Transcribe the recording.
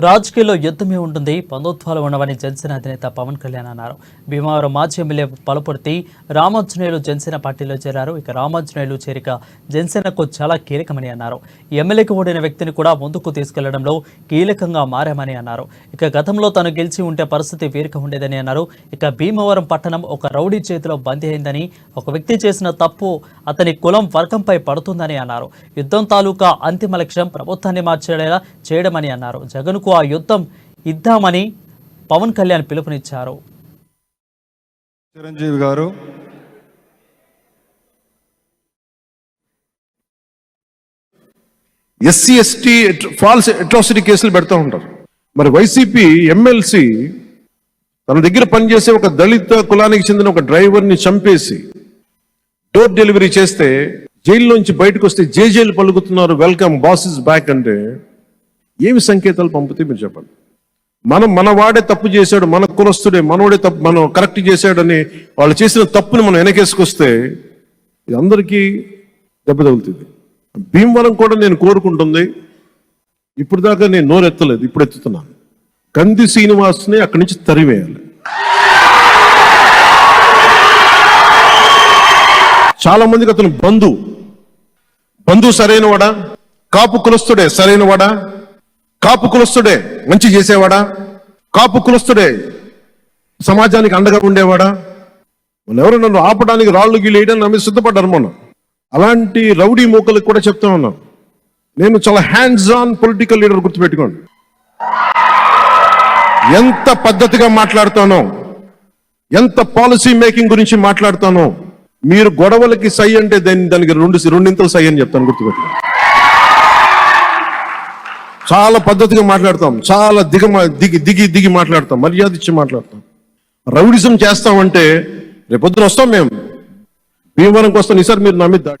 రాజకీయాల్లో యుద్ధమే ఉంటుంది, బంధుత్వాలు ఉండవని జనసేన అధినేత పవన్ కళ్యాణ్ అన్నారు. భీమవరం మాజీ ఎమ్మెల్యే పలుపుర్తి రామాంజనేయులు జనసేన పార్టీలో చేరారు. ఇక రామాంజనేయులు చేరిక జనసేనకు చాలా కీలకమని అన్నారు. ఎమ్మెల్యేకి ఓడిన వ్యక్తిని కూడా ముందుకు తీసుకెళ్లడంలో కీలకంగా మారామని అన్నారు. ఇక గతంలో తాను గెలిచి ఉంటే పరిస్థితి వేరుగా ఉండేదని అన్నారు. ఇక భీమవరం పట్టణం ఒక రౌడీ చేతిలో బందీ అయిందని, ఒక వ్యక్తి చేసిన తప్పు అతని కులం వర్గంపై పడుతుందని అన్నారు. యుద్ధం తాలూకా అంతిమ లక్ష్యం ప్రభుత్వాన్ని మార్చేలా చేయడమని అన్నారు. జగన్కు ఆ యుద్ధం ఇద్దామని పవన్ కళ్యాణ్ పిలుపునిచ్చారు. చిరంజీవి గారు ఎస్సీ ఎస్టీ ఫాల్స్ అట్రాసిటీ కేసులు పెడతా ఉంటారు. మరి వైసీపీ ఎమ్మెల్సీ తన దగ్గర పనిచేసే ఒక దళిత కులానికి చెందిన ఒక డ్రైవర్ని చంపేసి డోర్ డెలివరీ చేస్తే జైల్లోంచి బయటకు వస్తే జైలు పలుకుతున్నారు, వెల్కమ్ బాస్ ఇస్ బ్యాక్ అంటే ఏమి సంకేతాలు పంపితే మీరు చెప్పండి. మన వాడే తప్పు చేశాడు, మన కులస్తుడే, మనోడే తప్పు, మనం కరెక్ట్ చేశాడని వాళ్ళు చేసిన తప్పుని మనం వెనకేసుకొస్తే ఇది అందరికీ దెబ్బ తగులుతుంది. భీమవరం కూడా నేను కోరుకుంటుంది, ఇప్పుడు దాకా నేను నోరెత్తలేదు, ఇప్పుడు ఎత్తుతున్నాను. కంది శ్రీనివాస్ని అక్కడి నుంచి తరివేయాలి. చాలా మందికి అతను బంధువు సరైన వాడా? కాపు కులస్తుడే సరైన వాడా? కాపు కులస్తుడే మంచి చేసేవాడా? కాపు కులస్తుడే సమాజానికి అండగా ఉండేవాడా? మనం ఎవరు నన్ను ఆపడానికి రాళ్ళు గీళ్ళు వేయడానికి నా మీద సిద్ధపడ్డారు. మనం అలాంటి రౌడీ మూకలకు కూడా చెప్తా ఉన్నాం, నేను చాలా హ్యాండ్స్ ఆన్ పొలిటికల్ లీడర్, గుర్తుపెట్టుకోండి. ఎంత పద్ధతిగా మాట్లాడుతానో, ఎంత పాలసీ మేకింగ్ గురించి మాట్లాడుతానో, మీరు గొడవలకి సై అంటే దానికి రెండింతలు సై అని చెప్తాను, గుర్తుపెట్టుకోండి. చాలా పద్ధతిగా మాట్లాడతాం, చాలా దిగి మాట్లాడతాం, మర్యాద ఇచ్చి మాట్లాడతాం. రౌడిజం చేస్తామంటే రేపొద్దున వస్తాం మేము భీమవరంకి వస్తాం, ఈసారి మీరు నా మీద